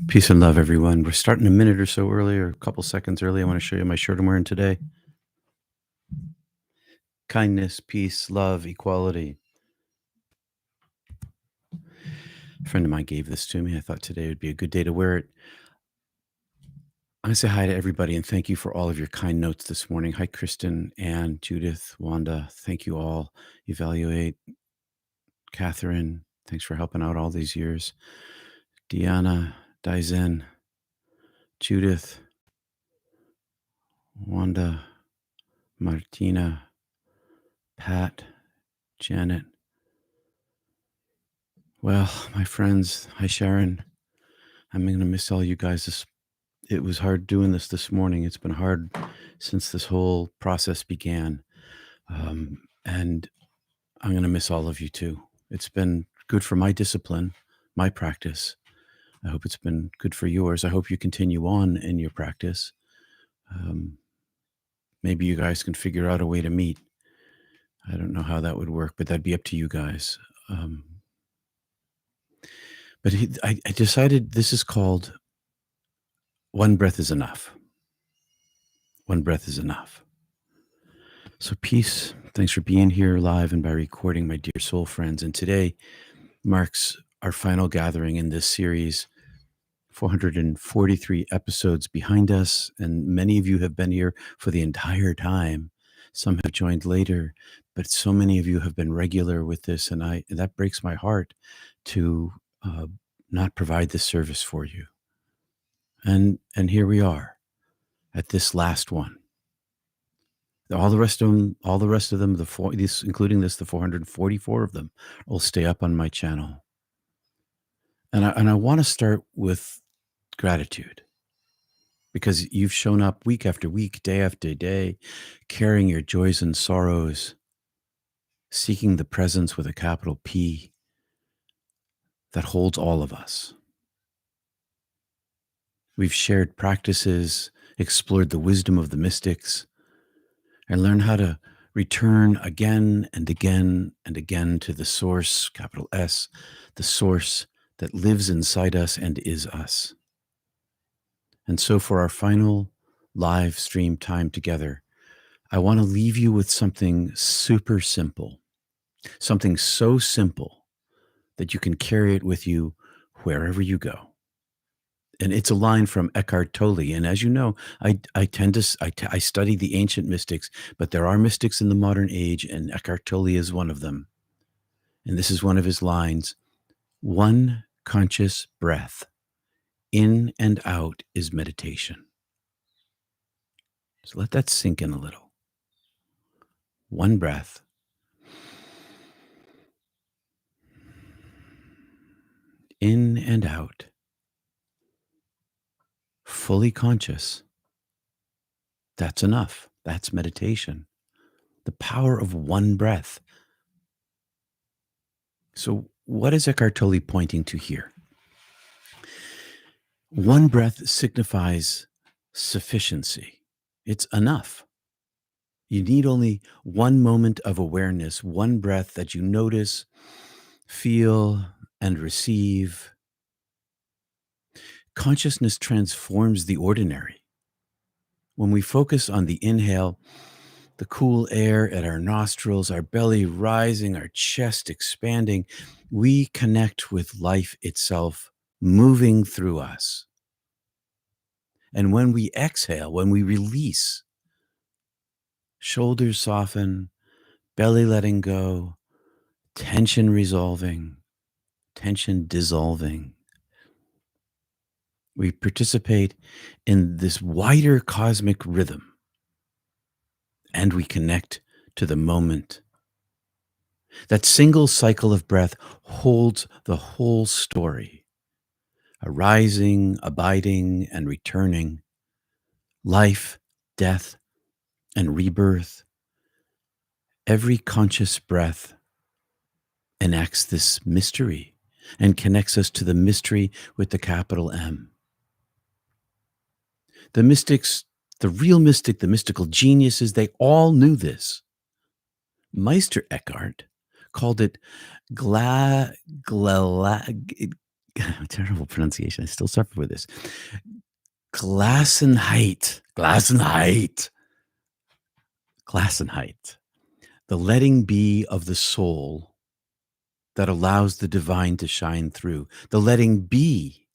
Peace and love, everyone. We're starting a minute or so early, or a couple seconds early. I want to show you my shirt I'm wearing today. Kindness, peace, love, equality. A friend of mine gave this to me. I thought today would be a good day to wear it. I want to say hi to everybody and thank you for all of your kind notes this morning. Hi, Kristen, Anne, Judith, Wanda. Thank you all. Evaluate, Catherine. Thanks for helping out all these years. Deanna, Daizen, Judith, Wanda, Martina, Pat, Janet. Well, my friends, hi Sharon. I'm going to miss all you guys. It was hard doing this morning. It's been hard since this whole process began. And I'm going to miss all of you too. It's been good for my discipline, my practice. I hope it's been good for yours. I hope you continue on in your practice. Maybe you guys can figure out a way to meet. I don't know how that would work, but that'd be up to you guys. But I decided this is called One Breath is Enough. One breath is enough. So peace. Thanks for being here live and by recording, my dear soul friends. And today marks our final gathering in this series. 443 episodes behind us, and many of you have been here for the entire time. Some have joined later, but so many of you have been regular with this, and that breaks my heart to not provide this service for you. And here we are at this last one. All the rest of them, including this, the 444 of them will stay up on my channel. And I want to start with gratitude, because you've shown up week after week, day after day, carrying your joys and sorrows, seeking the presence with a capital P that holds all of us. We've shared practices, explored the wisdom of the mystics, and learned how to return again and again and again to the source, capital S, the source that lives inside us and is us. And so for our final live stream time together, I want to leave you with something super simple, something so simple that you can carry it with you wherever you go. And it's a line from Eckhart Tolle. And as you know, I study the ancient mystics, but there are mystics in the modern age, and Eckhart Tolle is one of them. And this is one of his lines: one conscious breath in and out is meditation. So let that sink in a little. One breath. In and out. Fully conscious. That's enough. That's meditation. The power of one breath. So what is Eckhart Tolle pointing to here? One breath signifies sufficiency. It's enough. You need only one moment of awareness, one breath that you notice, feel, and receive. Consciousness transforms the ordinary. When we focus on the inhale, the cool air at our nostrils, our belly rising, our chest expanding, we connect with life itself moving through us. And when we exhale, when we release, shoulders soften, belly letting go, tension resolving, tension dissolving. We participate in this wider cosmic rhythm, and we connect to the moment. That single cycle of breath holds the whole story: arising, abiding, and returning, life, death, and rebirth. Every conscious breath enacts this mystery and connects us to the mystery with the capital M. The mystics, the real mystic, the mystical geniuses, they all knew this. Meister Eckhart called it Terrible pronunciation. I still suffer with this. Glassenheit. Glassenheit. Glassenheit. The letting be of the soul that allows the divine to shine through. The letting be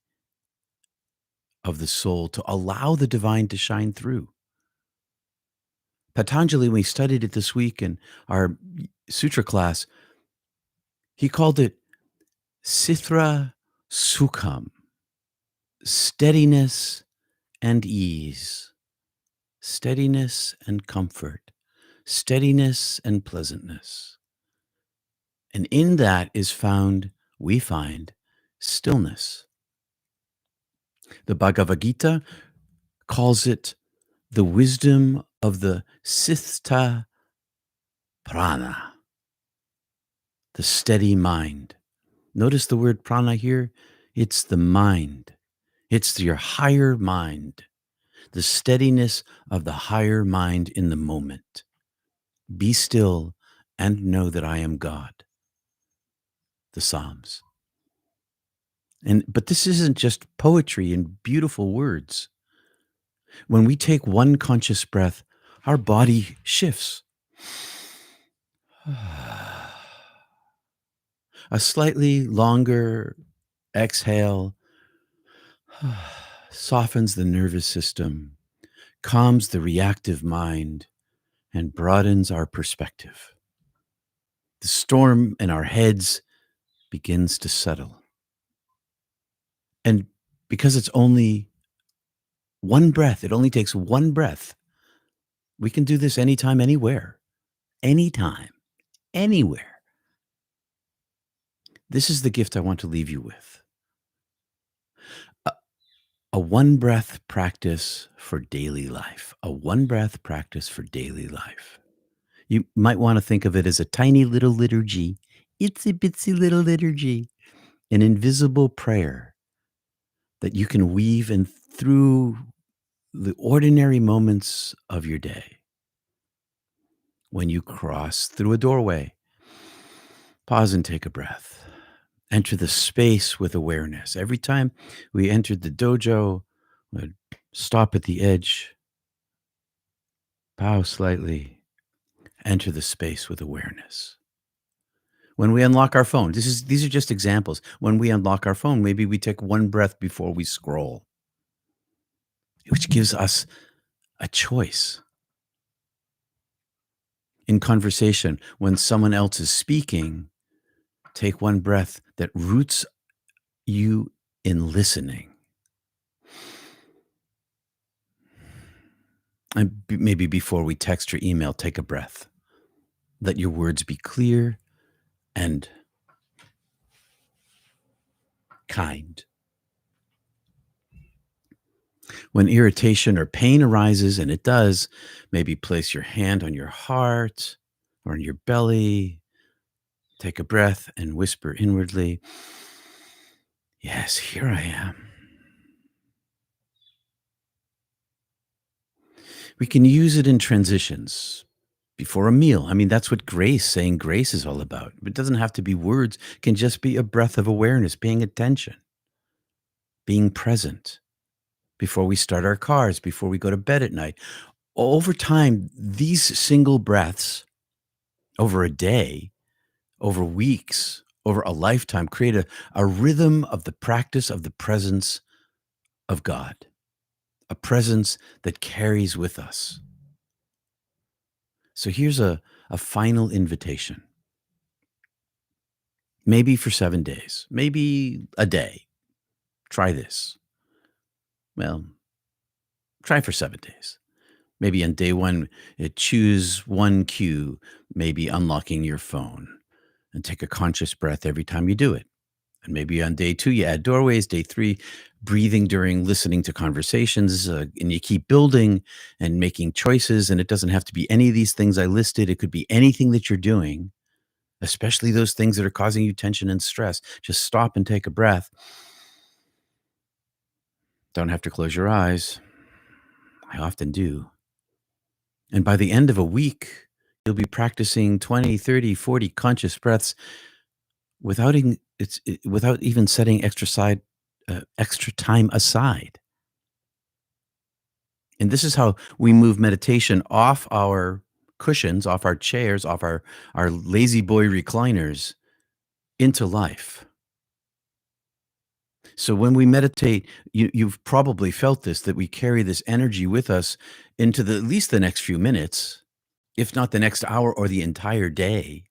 of the soul to allow the divine to shine through. Patanjali, when we studied it this week in our sutra class, he called it Sithra Sukham, steadiness and ease, steadiness and comfort, steadiness and pleasantness. And in that is found, we find, stillness. The Bhagavad Gita calls it the wisdom of the Sithta Prana, the steady mind. Notice the word prana here. It's the mind. It's your higher mind, the steadiness of the higher mind in the moment. Be still and know that I am God. The Psalms. But this isn't just poetry and beautiful words. When we take one conscious breath, our body shifts. A slightly longer exhale softens the nervous system, calms the reactive mind, and broadens our perspective. The storm in our heads begins to settle. And because it's only one breath, it only takes one breath. We can do this anytime, anywhere. Anytime, anywhere. This is the gift I want to leave you with. A one breath practice for daily life. A one breath practice for daily life. You might want to think of it as a tiny little liturgy, itsy bitsy little liturgy, an invisible prayer that you can weave in through the ordinary moments of your day. When you cross through a doorway, pause and take a breath. Enter the space with awareness. Every time we entered the dojo, we'd stop at the edge, bow slightly, enter the space with awareness. When we unlock our phone, these are just examples. When we unlock our phone, maybe we take one breath before we scroll, which gives us a choice. In conversation, when someone else is speaking, take one breath that roots you in listening. And maybe before we text or email, take a breath. Let your words be clear and kind. When irritation or pain arises, and it does, maybe place your hand on your heart or on your belly. Take a breath and whisper inwardly, yes, here I am. We can use it in transitions before a meal. I mean, that's what saying grace is all about. It doesn't have to be words. It can just be a breath of awareness, paying attention, being present before we start our cars, before we go to bed at night. Over time, these single breaths over a day, over weeks, over a lifetime, create a rhythm of the practice of the presence of God, a presence that carries with us. So here's a final invitation. Maybe for 7 days, maybe a day. Try this. Well, try for 7 days. Maybe on day one, choose one cue, maybe unlocking your phone, and take a conscious breath every time you do it. And maybe on day 2, you add doorways. Day 3, breathing during listening to conversations. And you keep building and making choices. And it doesn't have to be any of these things I listed. It could be anything that you're doing, especially those things that are causing you tension and stress. Just stop and take a breath. Don't have to close your eyes. I often do. And by the end of a week, you'll be practicing 20, 30, 40 conscious breaths without even setting extra time aside. And this is how we move meditation off our cushions, off our chairs, off our lazy boy recliners into life. So when we meditate, you've probably felt this, that we carry this energy with us into at least the next few minutes, if not the next hour or the entire day.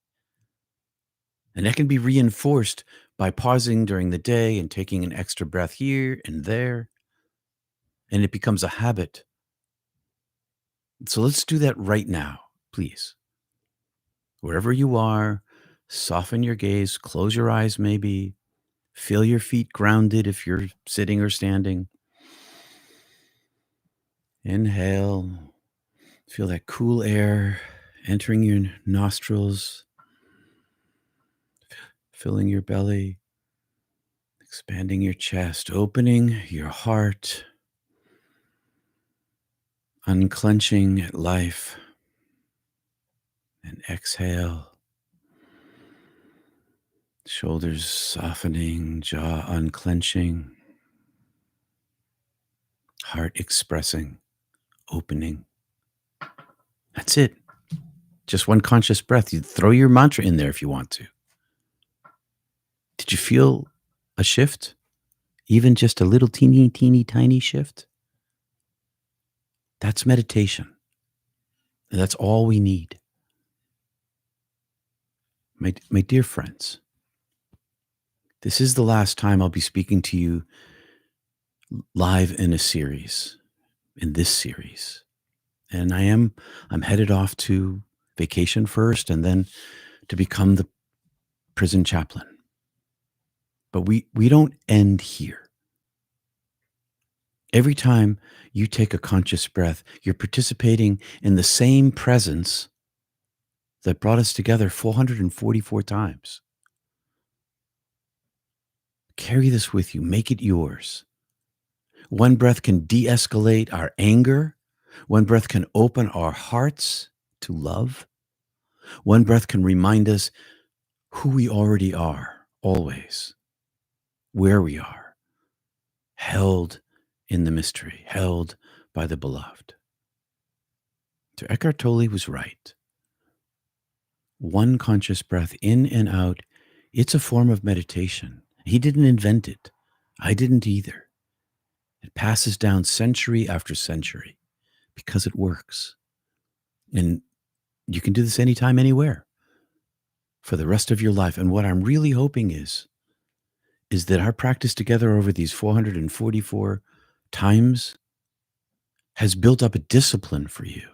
And that can be reinforced by pausing during the day and taking an extra breath here and there. And it becomes a habit. So let's do that right now, please. Wherever you are, soften your gaze, close your eyes maybe, feel your feet grounded if you're sitting or standing. Inhale, feel that cool air entering your nostrils, filling your belly, expanding your chest, opening your heart, unclenching life, and exhale. Shoulders softening, jaw unclenching, heart expressing, opening. That's it. Just one conscious breath. You throw your mantra in there if you want to. Did you feel a shift? Even just a little teeny, teeny, tiny shift? That's meditation. And that's all we need. My dear friends, this is the last time I'll be speaking to you live in this series. And I'm headed off to vacation first and then to become the prison chaplain. But we don't end here. Every time you take a conscious breath, you're participating in the same presence that brought us together 444 times. Carry this with you. Make it yours. One breath can de-escalate our anger. One breath can open our hearts to love. One breath can remind us who we already are, always, where we are, held in the mystery, held by the beloved. So Eckhart Tolle was right. One conscious breath in and out, it's a form of meditation. He didn't invent it. I didn't either. It passes down century after century because it works. And you can do this anytime, anywhere for the rest of your life. And what I'm really hoping is that our practice together over these 444 times has built up a discipline for you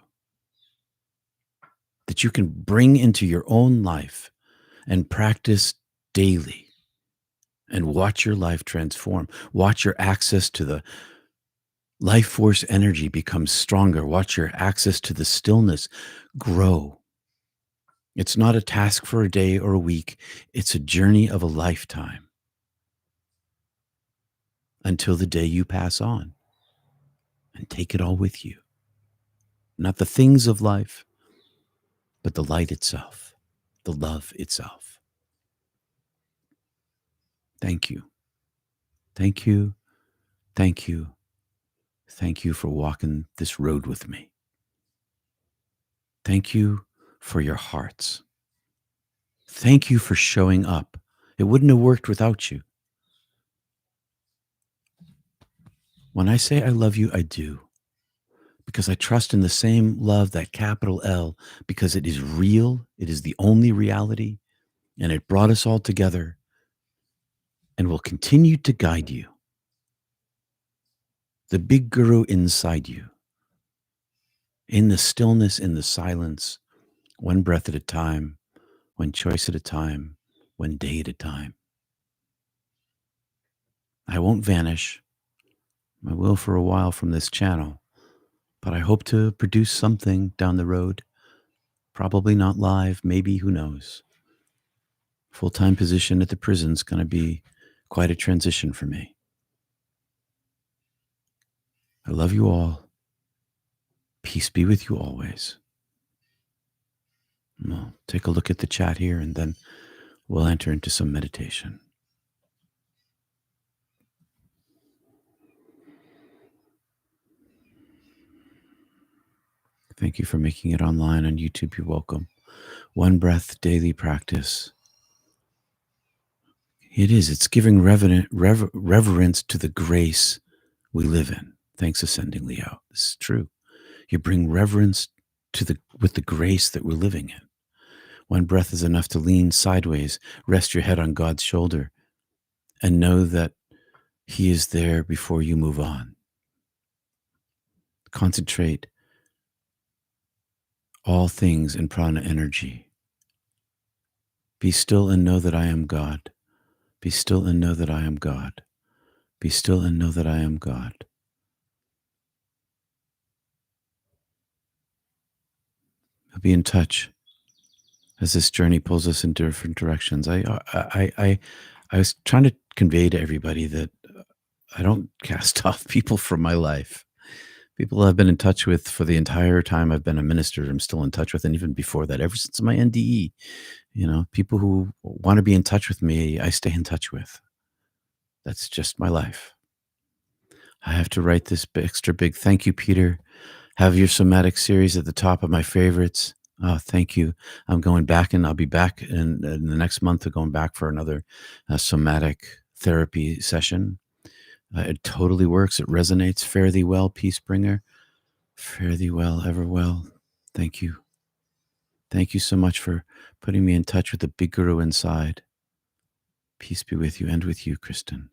that you can bring into your own life and practice daily and watch your life transform. Watch your access to the life force energy become stronger. Watch your access to the stillness grow. It's not a task for a day or a week. It's a journey of a lifetime until the day you pass on and take it all with you. Not the things of life, but the light itself, the love itself. Thank you. Thank you. Thank you. Thank you for walking this road with me. Thank you for your hearts. Thank you for showing up. It wouldn't have worked without you. When I say I love you, I do. Because I trust in the same love, that capital L, because it is real. It is the only reality. And it brought us all together and will continue to guide you. The big guru inside you. In the stillness, in the silence, one breath at a time, one choice at a time, one day at a time. I won't vanish. I will for a while from this channel, but I hope to produce something down the road. Probably not live, maybe, who knows. Full-time position at the prison's going to be quite a transition for me. I love you all. Peace be with you always. Well, take a look at the chat here and then we'll enter into some meditation. Thank you for making it online on YouTube. You're welcome. One breath daily practice. It's giving reverence to the grace we live in. Thanks, Ascending Leo. This is true. You bring reverence with the grace that we're living in. One breath is enough to lean sideways, rest your head on God's shoulder, and know that He is there before you move on. Concentrate all things in prana energy. Be still and know that I am God. Be still and know that I am God. Be still and know that I am God. I'll be in touch as this journey pulls us in different directions. I was trying to convey to everybody that I don't cast off people from my life. People I've been in touch with for the entire time I've been a minister, I'm still in touch with, and even before that, ever since my NDE, people who want to be in touch with me, I stay in touch with. That's just my life. I have to write this extra big thank you, Peter. Have your somatic series at the top of my favorites. Oh, thank you. I'm going back, and I'll be back in the next month. Going back for another somatic therapy session. It totally works. It resonates. Fare thee well, peace bringer. Fare thee well, ever well. Thank you. Thank you so much for putting me in touch with the big guru inside. Peace be with you and with you, Kristen.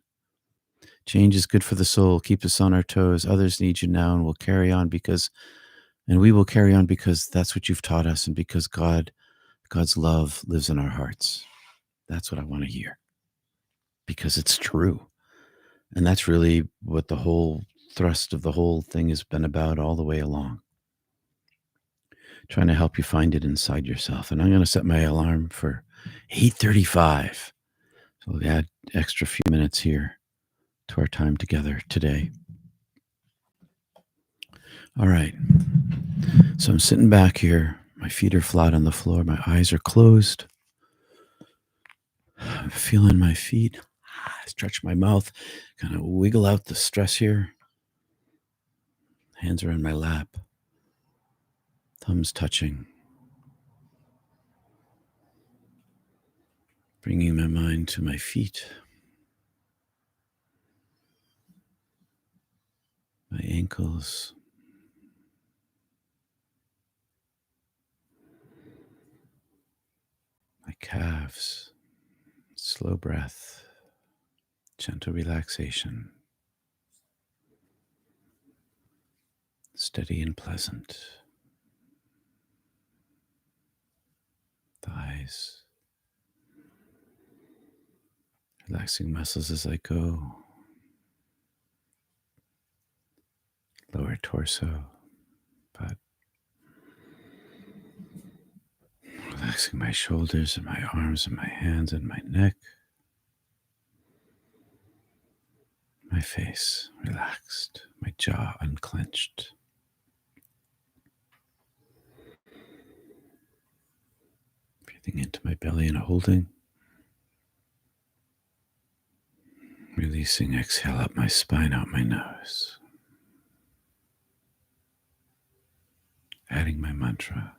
Change is good for the soul. Keep us on our toes. Others need you now, and we will carry on because that's what you've taught us, and because God's love lives in our hearts. That's what I want to hear, because it's true. And that's really what the whole thrust of the whole thing has been about all the way along. Trying to help you find it inside yourself. And I'm going to set my alarm for 8:35. So we'll add extra few minutes here to our time together today. All right. So I'm sitting back here. My feet are flat on the floor. My eyes are closed. I'm feeling my feet. Stretch my mouth. Kind of wiggle out the stress here. Hands are in my lap. Thumbs touching. Bringing my mind to my feet. My ankles. My calves. Slow breath. Gentle relaxation. Steady and pleasant. Thighs. Relaxing muscles as I go. Lower torso. Butt. Relaxing my shoulders and my arms and my hands and my neck. My face relaxed. My jaw unclenched. Breathing into my belly and holding. Releasing, exhale up my spine, out my nose. Adding my mantra.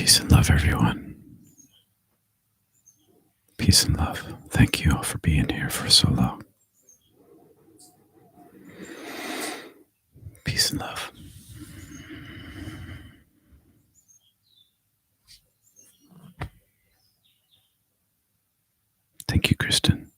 Peace and love, everyone. Peace and love. Thank you all for being here for so long. Peace and love. Thank you, Kristen.